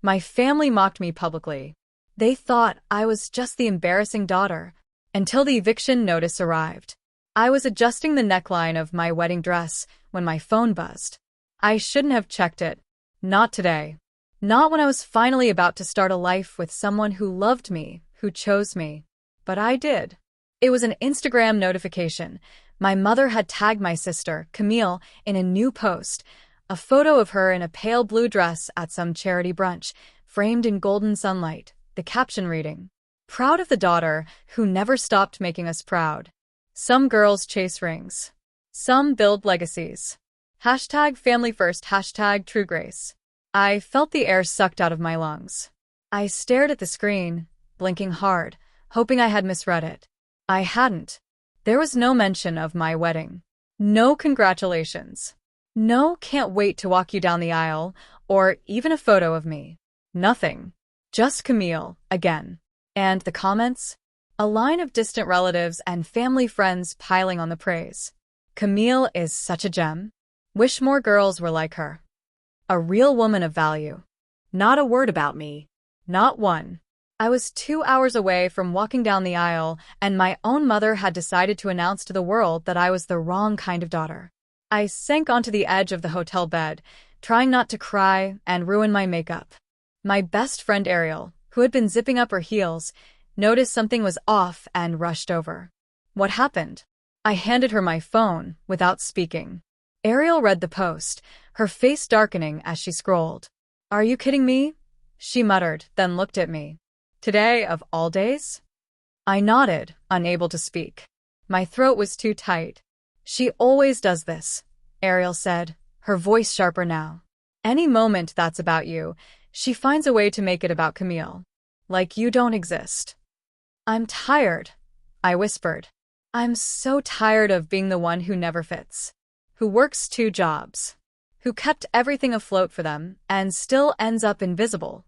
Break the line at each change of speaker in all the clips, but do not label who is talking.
My family mocked me publicly. They thought I was just the embarrassing daughter, until the eviction notice arrived. I was adjusting the neckline of my wedding dress when my phone buzzed. I shouldn't have checked it. Not today. Not when I was finally about to start a life with someone who loved me, who chose me. But I did. It was an Instagram notification. My mother had tagged my sister, Camille, in a new post, a photo of her in a pale blue dress at some charity brunch, framed in golden sunlight, the caption reading, "Proud of the daughter who never stopped making us proud. Some girls chase rings. Some build legacies. Hashtag family first, hashtag true grace." I felt the air sucked out of my lungs. I stared at the screen, blinking hard, hoping I had misread it. I hadn't. There was no mention of my wedding. No congratulations. No can't wait to walk you down the aisle, or even a photo of me. Nothing. Just Camille, again. And the comments? A line of distant relatives and family friends piling on the praise. Camille is such a gem. Wish more girls were like her. A real woman of value. Not a word about me. Not one. I was 2 hours away from walking down the aisle, and my own mother had decided to announce to the world that I was the wrong kind of daughter. I sank onto the edge of the hotel bed, trying not to cry and ruin my makeup. My best friend Ariel, who had been zipping up her heels, noticed something was off and rushed over. What happened? I handed her my phone without speaking. Ariel read the post, her face darkening as she scrolled. "Are you kidding me?" she muttered, then looked at me. "Today of all days?" I nodded, unable to speak. My throat was too tight. "She always does this," Ariel said, her voice sharper now. "Any moment that's about you, she finds a way to make it about Camille. Like you don't exist." "I'm tired," I whispered. "I'm so tired of being the one who never fits. Who works 2 jobs. Who kept everything afloat for them and still ends up invisible."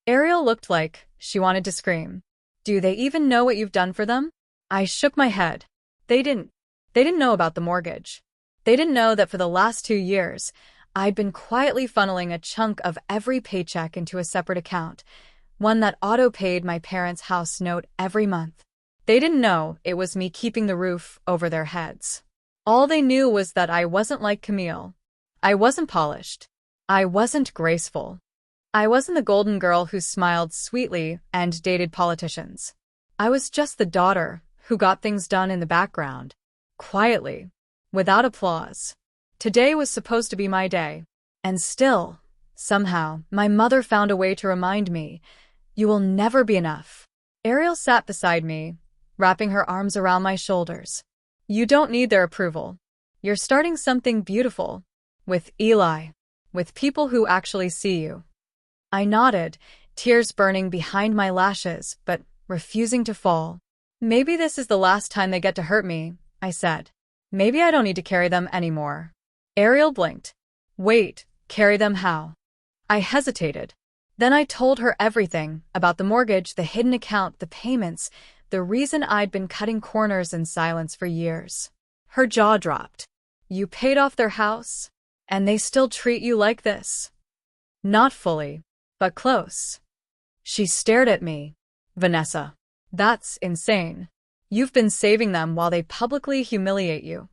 Ariel looked like she wanted to scream. "Do they even know what you've done for them?" I shook my head. They didn't. They didn't know about the mortgage. They didn't know that for the last 2 years, I'd been quietly funneling a chunk of every paycheck into a separate account, one that auto-paid my parents' house note every month. They didn't know it was me keeping the roof over their heads. All they knew was that I wasn't like Camille. I wasn't polished. I wasn't graceful. I wasn't the golden girl who smiled sweetly and dated politicians. I was just the daughter who got things done in the background, quietly, without applause. Today was supposed to be my day. And still, somehow, my mother found a way to remind me, "You will never be enough." Ariel sat beside me, wrapping her arms around my shoulders. "You don't need their approval. You're starting something beautiful. With Eli. With people who actually see you." I nodded, tears burning behind my lashes, but refusing to fall. "Maybe this is the last time they get to hurt me," I said. "Maybe I don't need to carry them anymore." Ariel blinked. "Wait, carry them how?" I hesitated. Then I told her everything about the mortgage, the hidden account, the payments, the reason I'd been cutting corners in silence for years. Her jaw dropped. "You paid off their house? And they still treat you like this?" "Not fully, but close." She stared at me. "Vanessa, that's insane. You've been saving them while they publicly humiliate you."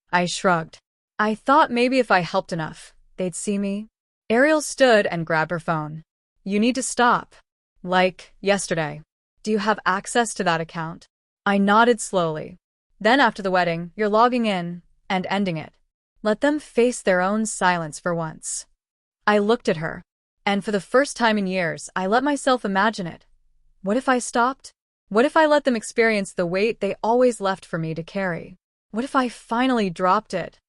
I shrugged. I thought maybe if I helped enough, they'd see me. Ariel stood and grabbed her phone. "You need to stop. Like yesterday. Do you have access to that account?" I nodded slowly. "Then after the wedding, you're logging in and ending it. Let them face their own silence for once." I looked at her, and for the first time in years, I let myself imagine it. What if I stopped? What if I let them experience the weight they always left for me to carry? What if I finally dropped it?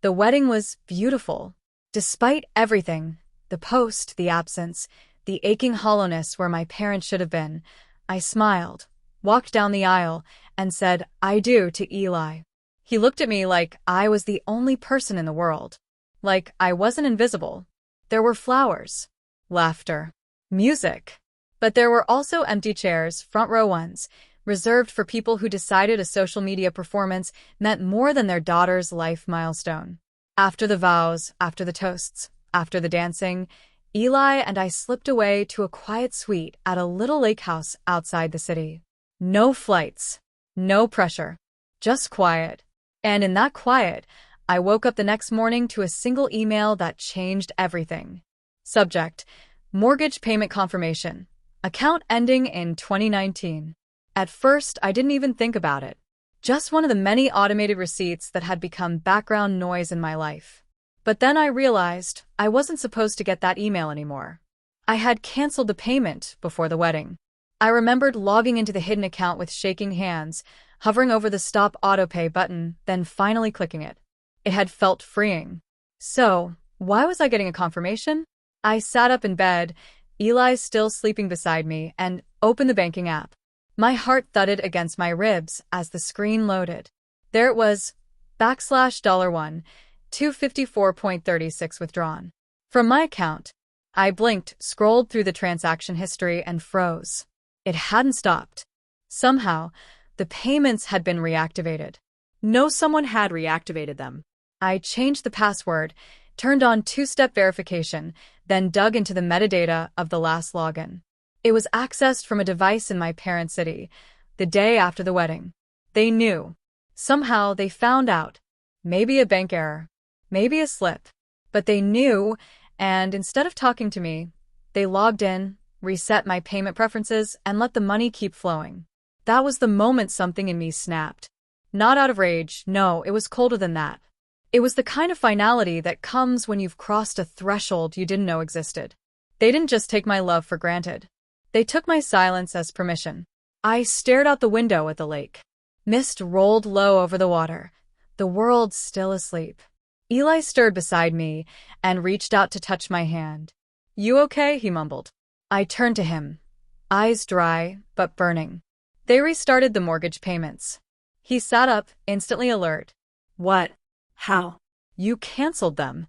The wedding was beautiful. Despite everything, the post, the absence, the aching hollowness where my parents should have been, I smiled, walked down the aisle, and said, "I do," to Eli. He looked at me like I was the only person in the world. Like I wasn't invisible. There were flowers, laughter, music. But there were also empty chairs, front row ones, reserved for people who decided a social media performance meant more than their daughter's life milestone. After the vows, after the toasts, after the dancing, Eli and I slipped away to a quiet suite at a little lake house outside the city. No flights, no pressure, just quiet. And in that quiet, I woke up the next morning to a single email that changed everything. Subject: mortgage payment confirmation. Account ending in 2019. At first, I didn't even think about it. Just one of the many automated receipts that had become background noise in my life. But then I realized I wasn't supposed to get that email anymore. I had canceled the payment before the wedding. I remembered logging into the hidden account with shaking hands, hovering over the Stop Autopay button, then finally clicking it. It had felt freeing. So, why was I getting a confirmation? I sat up in bed, Eli still sleeping beside me, and opened the banking app. My heart thudded against my ribs as the screen loaded. There it was, $1, 254.36 withdrawn. From my account. I blinked, scrolled through the transaction history, and froze. It hadn't stopped. Somehow, the payments had been reactivated. No, someone had reactivated them. I changed the password, turned on two-step verification, then dug into the metadata of the last login. It was accessed from a device in my parents' city, the day after the wedding. They knew. Somehow they found out. Maybe a bank error. Maybe a slip. But they knew, and instead of talking to me, they logged in, reset my payment preferences, and let the money keep flowing. That was the moment something in me snapped. Not out of rage, no, it was colder than that. It was the kind of finality that comes when you've crossed a threshold you didn't know existed. They didn't just take my love for granted. They took my silence as permission. I stared out the window at the lake. Mist rolled low over the water, the world still asleep. Eli stirred beside me and reached out to touch my hand. "You okay?" he mumbled. I turned to him, eyes dry but burning. They restarted the mortgage payments. He sat up, instantly alert. "What? How?" "You canceled them."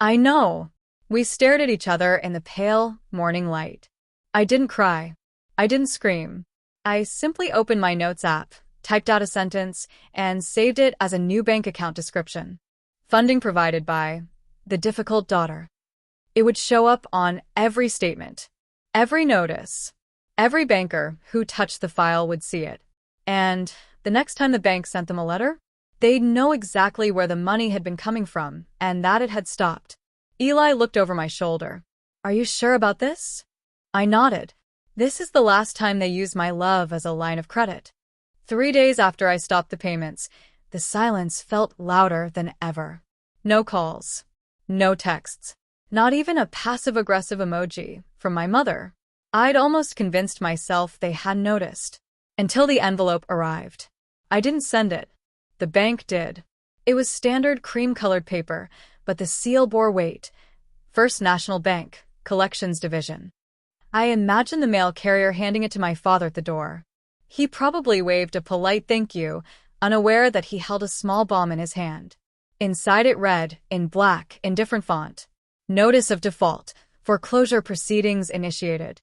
"I know." We stared at each other in the pale, morning light. I didn't cry. I didn't scream. I simply opened my notes app, typed out a sentence, and saved it as a new bank account description. Funding provided by the difficult daughter. It would show up on every statement, every notice. Every banker who touched the file would see it. And the next time the bank sent them a letter, they'd know exactly where the money had been coming from and that it had stopped. Eli looked over my shoulder. "Are you sure about this?" I nodded. "This is the last time they used my love as a line of credit." 3 days after I stopped the payments, the silence felt louder than ever. No calls. No texts. Not even a passive-aggressive emoji from my mother. I'd almost convinced myself they hadn't noticed. Until the envelope arrived. I didn't send it. The bank did. It was standard cream-colored paper, but the seal bore weight. First National Bank, Collections Division. I imagined the mail carrier handing it to my father at the door. He probably waved a polite thank you, unaware that he held a small bomb in his hand. Inside it read, in black, in different font, "Notice of default. Foreclosure proceedings initiated.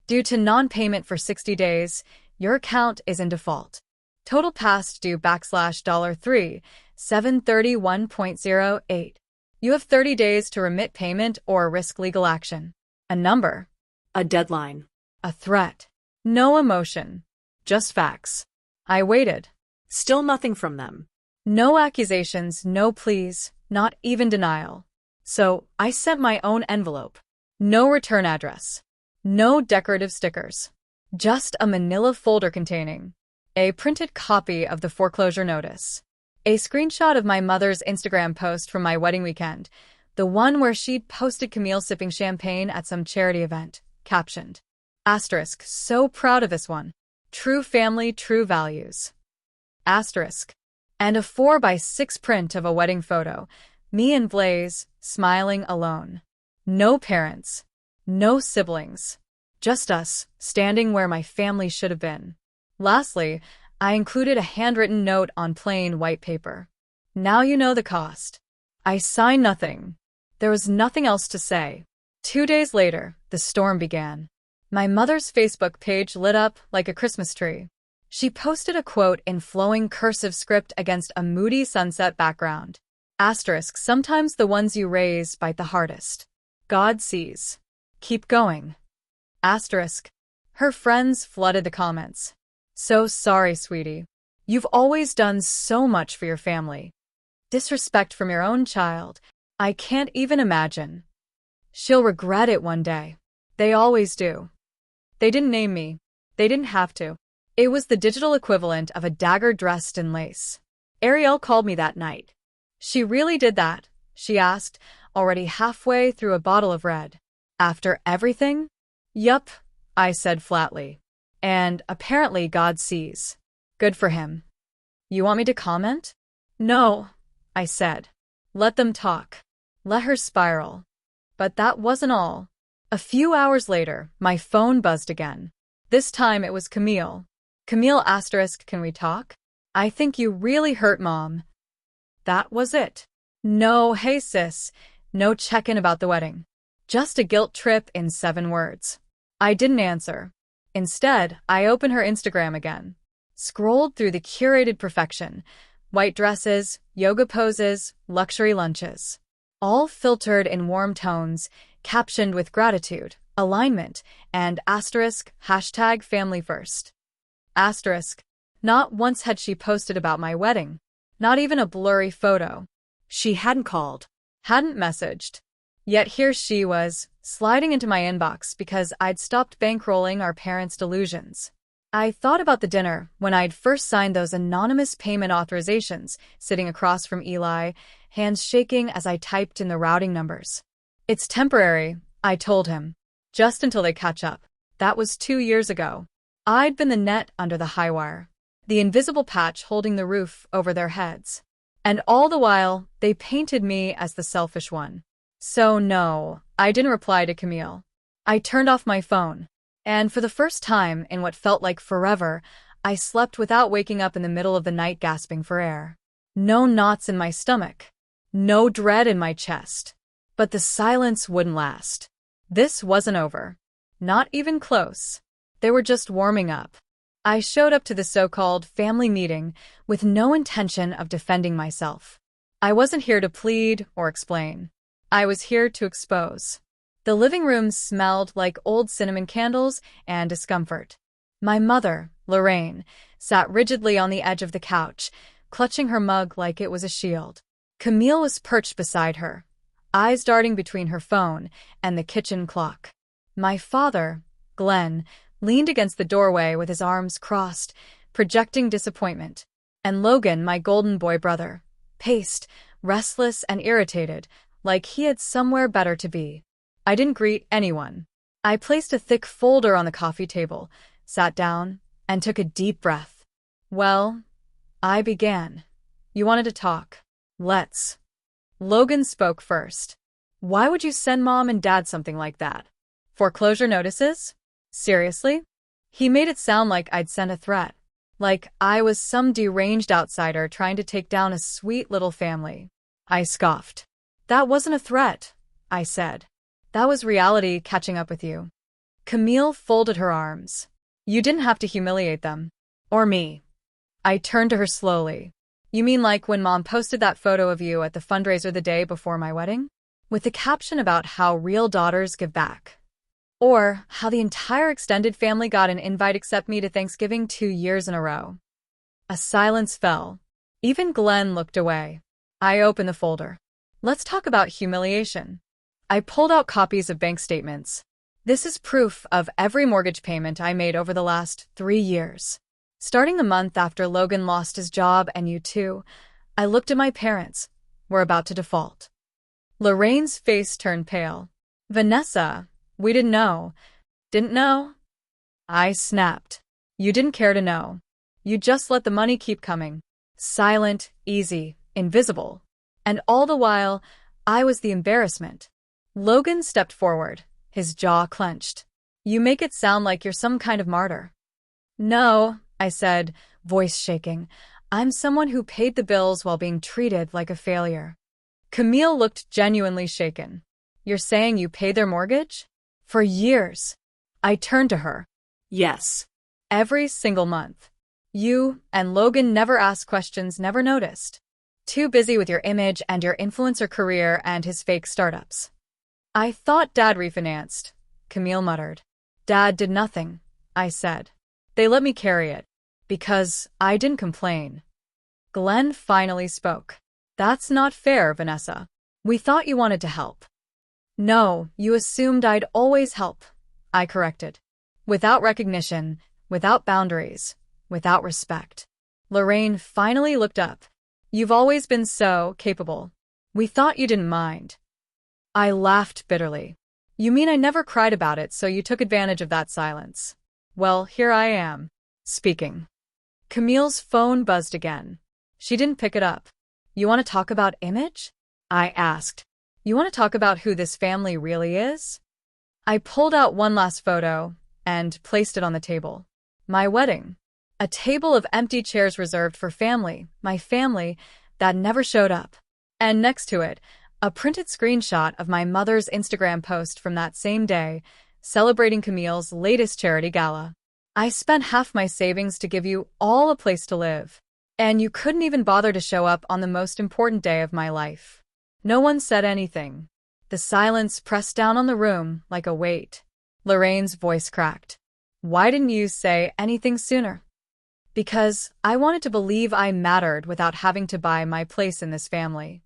Due to non-payment for 60 days, your account is in default. Total past due $3, 731.08. You have 30 days to remit payment or risk legal action." A number. A deadline. A threat. No emotion. Just facts. I waited. Still nothing from them. No accusations, no pleas, not even denial. So I sent my own envelope. No return address. No decorative stickers. Just a manila folder containing a printed copy of the foreclosure notice, a screenshot of my mother's Instagram post from my wedding weekend, the one where she'd posted Camille sipping champagne at some charity event, captioned, asterisk, "So proud of this one. True family, true values." Asterisk. And a 4x6 print of a wedding photo, me and Blaze, smiling alone. No parents. No siblings. Just us, standing where my family should have been. Lastly, I included a handwritten note on plain white paper. "Now you know the cost." I signed nothing. There was nothing else to say. 2 days later, the storm began. My mother's Facebook page lit up like a Christmas tree. She posted a quote in flowing cursive script against a moody sunset background. Asterisk, "Sometimes the ones you raise bite the hardest." God sees. Keep going. Asterisk. Her friends flooded the comments. So sorry, sweetie. You've always done so much for your family. Disrespect from your own child. I can't even imagine. She'll regret it one day. They always do. They didn't name me. They didn't have to. It was the digital equivalent of a dagger dressed in lace. Ariel called me that night. She really did that? She asked, already halfway through a bottle of red. After everything? Yup, I said flatly. And apparently God sees. Good for him. You want me to comment? No, I said. Let them talk. Let her spiral. But that wasn't all. A few hours later, my phone buzzed again. This time it was Camille. Camille asterisk, can we talk? I think you really hurt Mom. That was it. No, hey sis, no check-in about the wedding. Just a guilt trip in 7 words. I didn't answer. Instead, I opened her Instagram again. Scrolled through the curated perfection. White dresses, yoga poses, luxury lunches. All filtered in warm tones, captioned with gratitude, alignment, and asterisk, hashtag family first. Asterisk. Not once had she posted about my wedding. Not even a blurry photo. She hadn't called. Hadn't messaged. Yet here she was, sliding into my inbox because I'd stopped bankrolling our parents' delusions. I thought about the dinner when I'd first signed those anonymous payment authorizations, sitting across from Eli, hands shaking as I typed in the routing numbers. It's temporary, I told him. Just until they catch up. That was 2 years ago. I'd been the net under the high wire. The invisible patch holding the roof over their heads. And all the while, they painted me as the selfish one. So no, I didn't reply to Camille. I turned off my phone. And for the first time in what felt like forever, I slept without waking up in the middle of the night gasping for air. No knots in my stomach. No dread in my chest. But the silence wouldn't last. This wasn't over. Not even close. They were just warming up. I showed up to the so-called family meeting with no intention of defending myself. I wasn't here to plead or explain. I was here to expose. The living room smelled like old cinnamon candles and discomfort. My mother, Lorraine, sat rigidly on the edge of the couch, clutching her mug like it was a shield. Camille was perched beside her, eyes darting between her phone and the kitchen clock. My father, Glenn, leaned against the doorway with his arms crossed, projecting disappointment. And Logan, my golden boy brother, paced, restless and irritated, like he had somewhere better to be. I didn't greet anyone. I placed a thick folder on the coffee table, sat down, and took a deep breath. Well, I began. You wanted to talk. Let's. Logan spoke first. Why would you send Mom and Dad something like that? Foreclosure notices? Seriously? He made it sound like I'd sent a threat. Like I was some deranged outsider trying to take down a sweet little family. I scoffed. That wasn't a threat, I said. That was reality catching up with you. Camille folded her arms. You didn't have to humiliate them. Or me. I turned to her slowly. You mean like when Mom posted that photo of you at the fundraiser the day before my wedding? With the caption about how real daughters give back. Or how the entire extended family got an invite except me to Thanksgiving 2 years in a row. A silence fell. Even Glenn looked away. I opened the folder. Let's talk about humiliation. I pulled out copies of bank statements. This is proof of every mortgage payment I made over the last 3 years. Starting the month after Logan lost his job and you too, I looked at my parents. We're about to default. Lorraine's face turned pale. Vanessa, we didn't know. Didn't know? I snapped. You didn't care to know. You just let the money keep coming. Silent, easy, invisible. And all the while, I was the embarrassment. Logan stepped forward, his jaw clenched. You make it sound like you're some kind of martyr. No, I said, voice shaking. I'm someone who paid the bills while being treated like a failure. Camille looked genuinely shaken. You're saying you paid their mortgage? For years. I turned to her. Yes. Every single month. You and Logan never asked questions, never noticed. Too busy with your image and your influencer career and his fake startups. I thought Dad refinanced, Camille muttered. Dad did nothing, I said. They let me carry it. Because I didn't complain. Glenn finally spoke. That's not fair, Vanessa. We thought you wanted to help. No, you assumed I'd always help, I corrected. Without recognition, without boundaries, without respect. Lorraine finally looked up. You've always been so capable. We thought you didn't mind. I laughed bitterly. You mean I never cried about it, so you took advantage of that silence? Well, here I am, speaking. Camille's phone buzzed again. She didn't pick it up. You want to talk about image? I asked. You want to talk about who this family really is? I pulled out one last photo and placed it on the table. My wedding. A table of empty chairs reserved for family, my family, that never showed up. And next to it, a printed screenshot of my mother's Instagram post from that same day, celebrating Camille's latest charity gala. I spent half my savings to give you all a place to live. And you couldn't even bother to show up on the most important day of my life. No one said anything. The silence pressed down on the room like a weight. Lorraine's voice cracked. Why didn't you say anything sooner? Because I wanted to believe I mattered without having to buy my place in this family.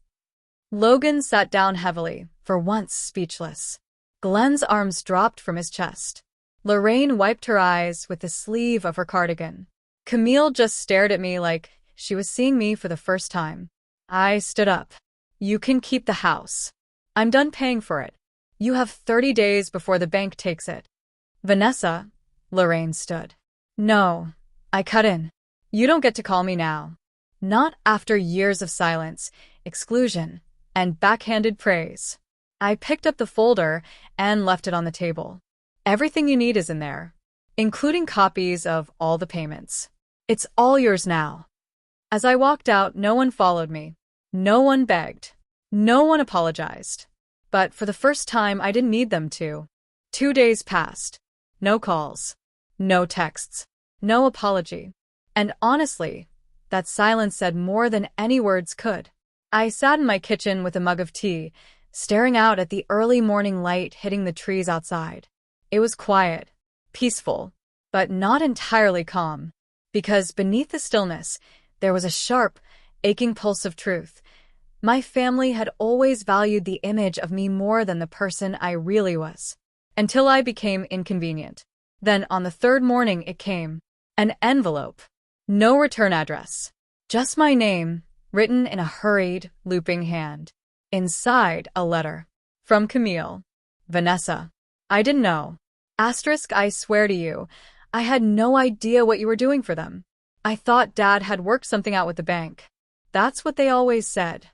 Logan sat down heavily, for once speechless. Glenn's arms dropped from his chest. Lorraine wiped her eyes with the sleeve of her cardigan. Camille just stared at me like she was seeing me for the first time. I stood up. You can keep the house. I'm done paying for it. You have 30 days before the bank takes it. Vanessa, Lorraine stood. No, I cut in. You don't get to call me now. Not after years of silence, exclusion, and backhanded praise. I picked up the folder and left it on the table. Everything you need is in there, including copies of all the payments. It's all yours now. As I walked out, no one followed me. No one begged. No one apologized. But for the first time, I didn't need them to. 2 days passed. No calls. No texts. No apology. And honestly, that silence said more than any words could. I sat in my kitchen with a mug of tea, staring out at the early morning light hitting the trees outside. It was quiet, peaceful, but not entirely calm. Because beneath the stillness, there was a sharp, aching pulse of truth. My family had always valued the image of me more than the person I really was. Until I became inconvenient. Then on the third morning it came. An envelope. No return address. Just my name, written in a hurried, looping hand. Inside, a letter. From Camille. Vanessa. I didn't know. Asterisk, I swear to you, I had no idea what you were doing for them. I thought Dad had worked something out with the bank. That's what they always said.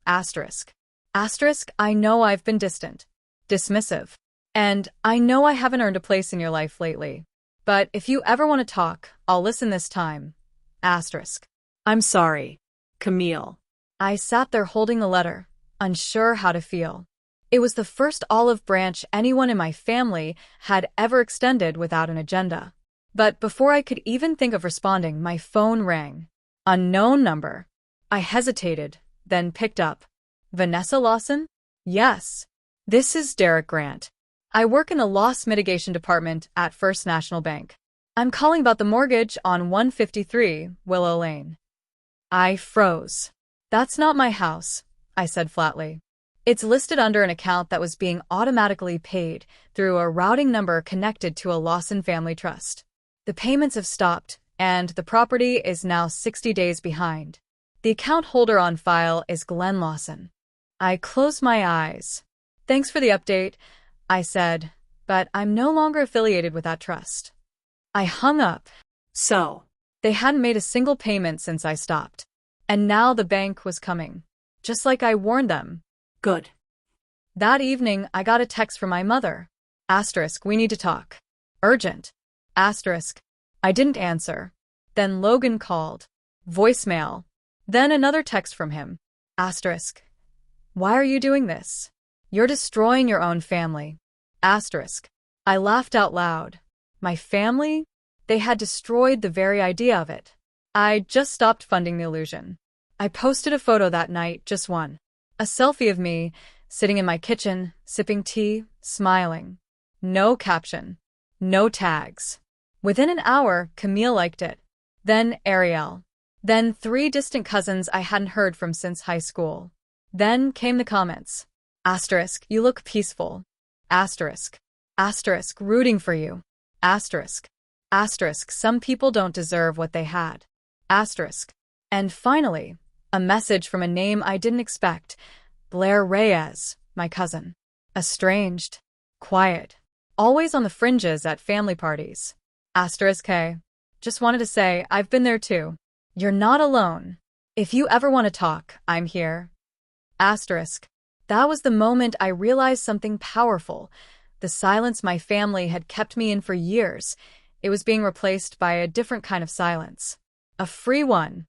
Asterisk. Asterisk, I know I've been distant. Dismissive. And I know I haven't earned a place in your life lately. But if you ever want to talk, I'll listen this time. Asterisk. I'm sorry, Camille. I sat there holding the letter, unsure how to feel. It was the first olive branch anyone in my family had ever extended without an agenda. But before I could even think of responding, my phone rang. Unknown number. I hesitated, then picked up. Vanessa Lawson? Yes. This is Derek Grant. I work in the loss mitigation department at First National Bank. I'm calling about the mortgage on 153 Willow Lane. I froze. That's not my house, I said flatly. It's listed under an account that was being automatically paid through a routing number connected to a Lawson family trust. The payments have stopped, and the property is now 60 days behind. The account holder on file is Glenn Lawson. I closed my eyes. Thanks for the update, I said, but I'm no longer affiliated with that trust. I hung up. So, they hadn't made a single payment since I stopped. And now the bank was coming. Just like I warned them. Good. That evening, I got a text from my mother. Asterisk, we need to talk. Urgent. Asterisk. I didn't answer. Then Logan called. Voicemail. Then another text from him. Asterisk. Why are you doing this? You're destroying your own family. Asterisk. I laughed out loud. My family? They had destroyed the very idea of it. I just stopped funding the illusion. I posted a photo that night, just one. A selfie of me, sitting in my kitchen, sipping tea, smiling. No caption. No tags. Within an hour, Camille liked it. Then Ariel. Then 3 distant cousins I hadn't heard from since high school. Then came the comments. Asterisk, you look peaceful. Asterisk. Asterisk, rooting for you. Asterisk. Asterisk, some people don't deserve what they had. Asterisk. And finally, a message from a name I didn't expect. Blair Reyes, my cousin. Estranged. Quiet. Always on the fringes at family parties. Asterisk Hey. Just wanted to say, I've been there too. You're not alone. If you ever want to talk, I'm here. Asterisk. That was the moment I realized something powerful. The silence my family had kept me in for years. It was being replaced by a different kind of silence. A free one.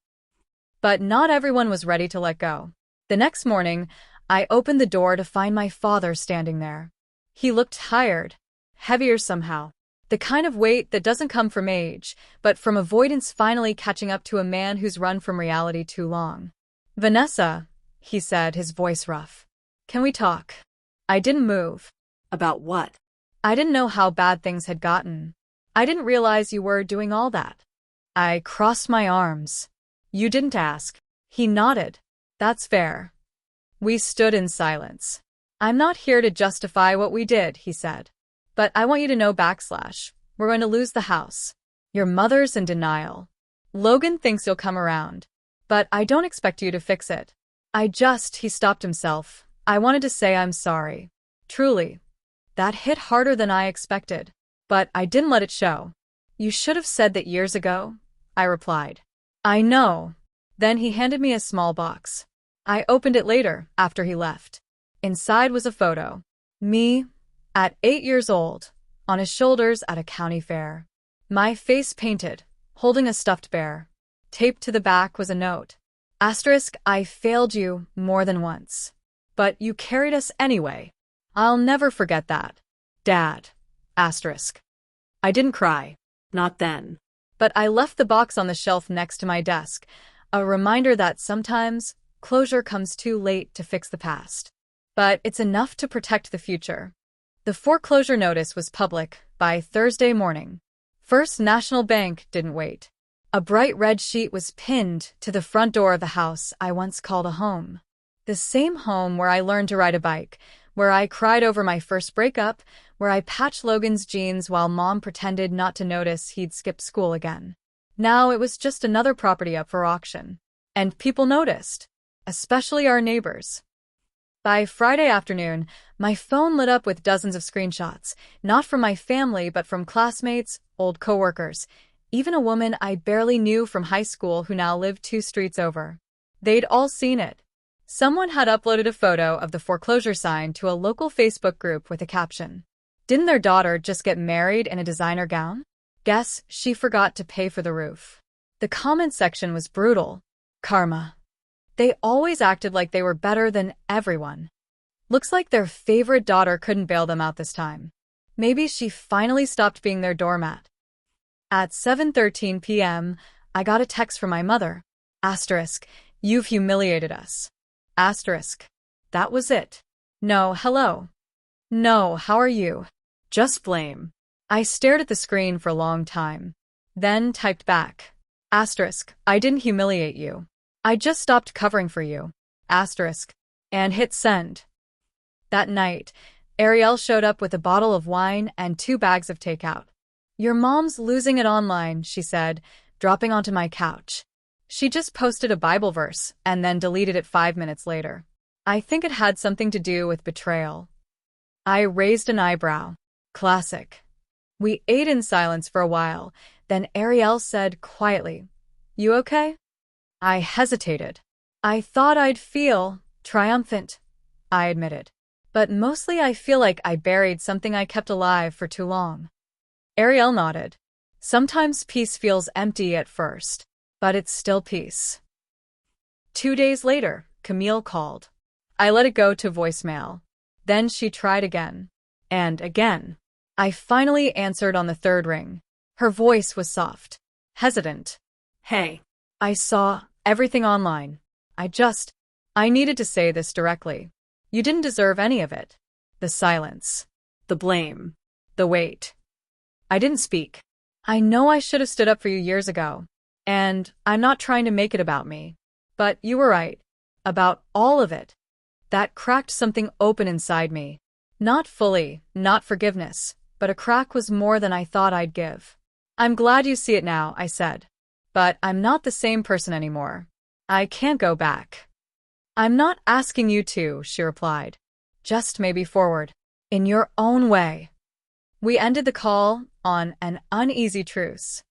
But not everyone was ready to let go. The next morning, I opened the door to find my father standing there. He looked tired, heavier somehow. The kind of weight that doesn't come from age, but from avoidance finally catching up to a man who's run from reality too long. Vanessa, he said, his voice rough. Can we talk? I didn't move.
About what?
I didn't know how bad things had gotten. I didn't realize you were doing all that. I crossed my arms. You didn't ask. He nodded. That's fair. We stood in silence. I'm not here to justify what we did, he said. But I want you to know we're going to lose the house. Your mother's in denial. Logan thinks you'll come around. But I don't expect you to fix it. He stopped himself. I wanted to say I'm sorry. Truly. That hit harder than I expected. But I didn't let it show. You should have said that years ago, I replied. I know. Then he handed me a small box. I opened it later, after he left. Inside was a photo. Me, at 8 years old, on his shoulders at a county fair. My face painted, holding a stuffed bear. Taped to the back was a note. Asterisk, I failed you more than once. But you carried us anyway. I'll never forget that. Dad. Asterisk. I didn't cry.
Not then.
But I left the box on the shelf next to my desk, a reminder that sometimes closure comes too late to fix the past. But it's enough to protect the future. The foreclosure notice was public by Thursday morning. First National Bank didn't wait. A bright red sheet was pinned to the front door of the house I once called a home. The same home where I learned to ride a bike, where I cried over my first breakup, where I patched Logan's jeans while Mom pretended not to notice he'd skipped school again. Now it was just another property up for auction. And people noticed, especially our neighbors. By Friday afternoon, my phone lit up with dozens of screenshots, not from my family but from classmates, old coworkers, even a woman I barely knew from high school who now lived 2 streets over. They'd all seen it. Someone had uploaded a photo of the foreclosure sign to a local Facebook group with a caption. Didn't their daughter just get married in a designer gown? Guess she forgot to pay for the roof. The comment section was brutal. Karma. They always acted like they were better than everyone. Looks like their favorite daughter couldn't bail them out this time. Maybe she finally stopped being their doormat. At 7:13 p.m., I got a text from my mother. Asterisk, you've humiliated us. Asterisk. That was it. No, hello. No, how are you? Just blame. I stared at the screen for a long time. Then typed back. Asterisk. I didn't humiliate you. I just stopped covering for you. Asterisk. And hit send. That night, Ariel showed up with a bottle of wine and 2 bags of takeout. Your mom's losing it online, she said, dropping onto my couch. She just posted a Bible verse and then deleted it 5 minutes later. I think it had something to do with betrayal. I raised an eyebrow. Classic. We ate in silence for a while, then Ariel said quietly, You okay? I hesitated. I thought I'd feel triumphant, I admitted. But mostly I feel like I buried something I kept alive for too long. Ariel nodded. Sometimes peace feels empty at first. But it's still peace. 2 days later, Camille called. I let it go to voicemail. Then she tried again. And again. I finally answered on the 3rd ring. Her voice was soft. Hesitant. Hey. I saw everything online. I needed to say this directly. You didn't deserve any of it. The silence.
The blame.
The weight. I didn't speak. I know I should have stood up for you years ago. And I'm not trying to make it about me. But you were right. About all of it. That cracked something open inside me. Not fully, not forgiveness, but a crack was more than I thought I'd give. I'm glad you see it now, I said. But I'm not the same person anymore. I can't go back. I'm not asking you to, she replied. Just maybe forward. In your own way. We ended the call on an uneasy truce.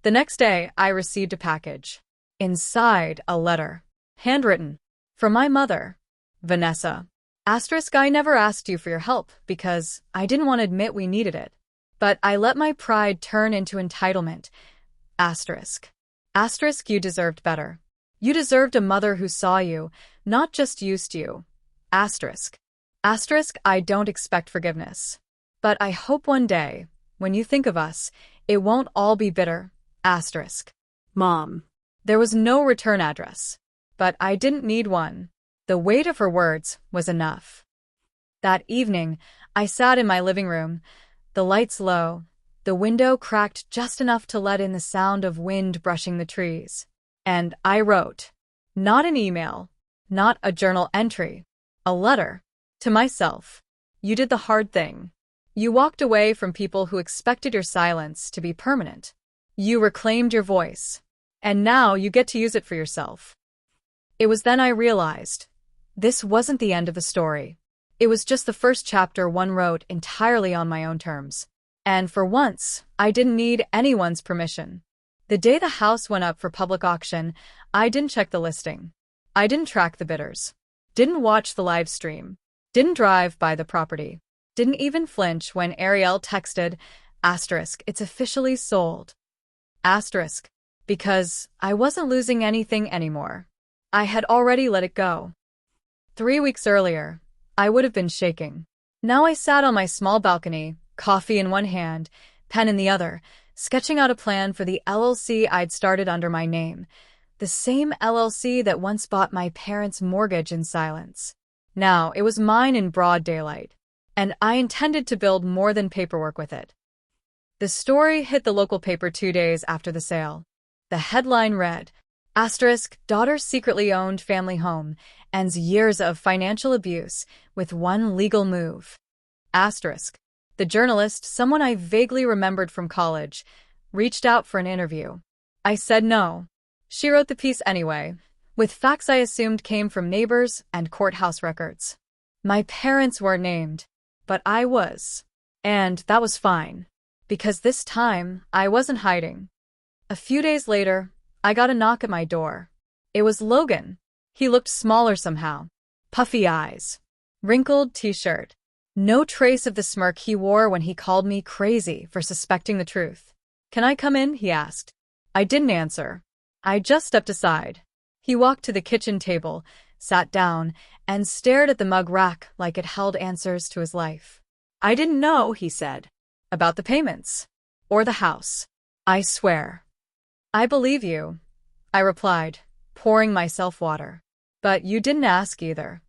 The next day, I received a package. Inside, a letter. Handwritten. From my mother. Vanessa. I never asked you for your help because I didn't want to admit we needed it. But I let my pride turn into entitlement. You deserved better. You deserved a mother who saw you, not just used you. I don't expect forgiveness. But I hope one day, when you think of us, it won't all be bitter.
Mom.
There was no return address. But I didn't need one. The weight of her words was enough. That evening, I sat in my living room, the lights low, the window cracked just enough to let in the sound of wind brushing the trees. And I wrote. Not an email, not a journal entry, a letter. To myself. You did the hard thing. You walked away from people who expected your silence to be permanent. You reclaimed your voice. And now you get to use it for yourself. It was then I realized. This wasn't the end of the story. It was just the first chapter one wrote entirely on my own terms. And for once, I didn't need anyone's permission. The day the house went up for public auction, I didn't check the listing. I didn't track the bidders. Didn't watch the live stream. Didn't drive by the property. Didn't even flinch when Ariel texted, it's officially sold. Because I wasn't losing anything anymore. I had already let it go. 3 weeks earlier, I would have been shaking. Now I sat on my small balcony, coffee in one hand, pen in the other, sketching out a plan for the LLC I'd started under my name, the same LLC that once bought my parents' mortgage in silence. Now it was mine in broad daylight, and I intended to build more than paperwork with it. The story hit the local paper 2 days after the sale. The headline read, Daughter secretly owned family home, ends years of financial abuse with one legal move. The journalist, someone I vaguely remembered from college, reached out for an interview. I said no. She wrote the piece anyway, with facts I assumed came from neighbors and courthouse records. My parents weren't named, but I was. And that was fine, because this time I wasn't hiding. A few days later, I got a knock at my door. It was Logan. He looked smaller somehow. Puffy eyes. Wrinkled t-shirt. No trace of the smirk he wore when he called me crazy for suspecting the truth. Can I come in? He asked. I didn't answer. I just stepped aside. He walked to the kitchen table, sat down, and stared at the mug rack like it held answers to his life. I didn't know, he said, about the payments. Or the house. I swear. I believe you, I replied, pouring myself water. But you didn't ask either.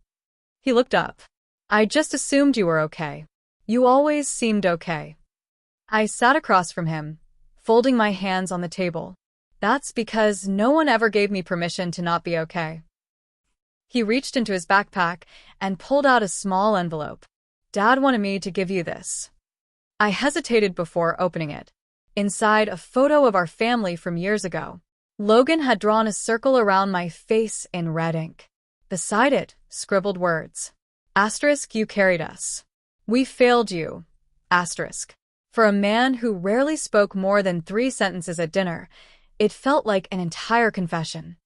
He looked up. I just assumed you were okay. You always seemed okay. I sat across from him, folding my hands on the table. That's because no one ever gave me permission to not be okay. He reached into his backpack and pulled out a small envelope. Dad wanted me to give you this. I hesitated before opening it. Inside, a photo of our family from years ago. Logan had drawn a circle around my face in red ink. Beside it, scribbled words. You carried us. We failed you. For a man who rarely spoke more than 3 sentences at dinner, it felt like an entire confession.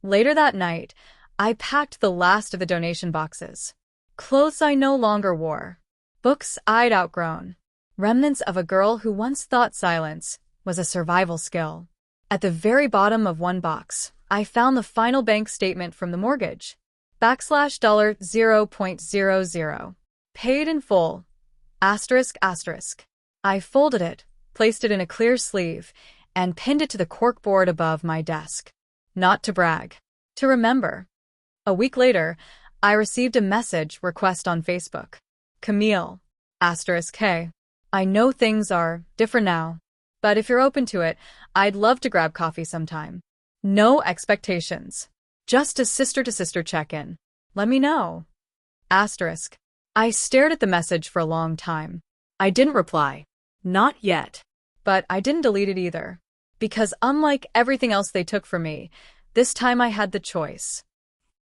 Later that night, I packed the last of the donation boxes. Clothes I no longer wore. Books I'd outgrown. Remnants of a girl who once thought silence was a survival skill. At the very bottom of one box, I found the final bank statement from the mortgage. $0.00. Paid in full. I folded it, placed it in a clear sleeve, and pinned it to the corkboard above my desk. Not to brag. To remember. A week later, I received a message request on Facebook. Camille, *K. I know things are different now, but if you're open to it, I'd love to grab coffee sometime. No expectations. Just a sister-to-sister check-in. Let me know. *. I stared at the message for a long time. I didn't reply.
Not yet.
But I didn't delete it either. Because unlike everything else they took from me, this time I had the choice.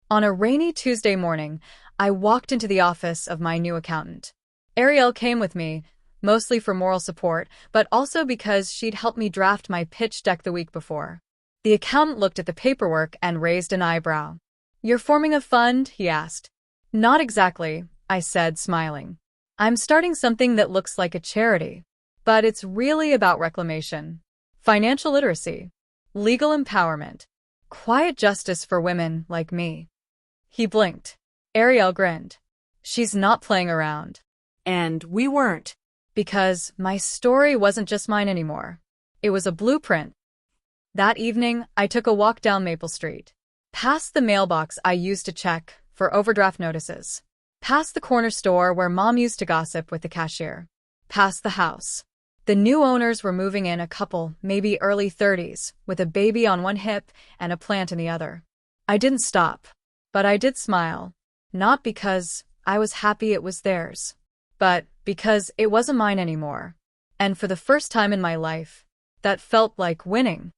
On a rainy Tuesday morning, I walked into the office of my new accountant. Ariel came with me, mostly for moral support, but also because she'd helped me draft my pitch deck the week before. The accountant looked at the paperwork and raised an eyebrow. "You're forming a fund?" he asked. "Not exactly," I said, smiling. "I'm starting something that looks like a charity. But it's really about reclamation, financial literacy, legal empowerment, quiet justice for women like me." He blinked. Ariel grinned. "She's not playing around."
And we weren't.
Because my story wasn't just mine anymore. It was a blueprint. That evening, I took a walk down Maple Street, past the mailbox I used to check for overdraft notices, past the corner store where Mom used to gossip with the cashier, past the house. The new owners were moving in, a couple, maybe early 30s, with a baby on one hip and a plant in the other. I didn't stop, but I did smile, not because I was happy it was theirs, but because it wasn't mine anymore. And for the first time in my life, that felt like winning.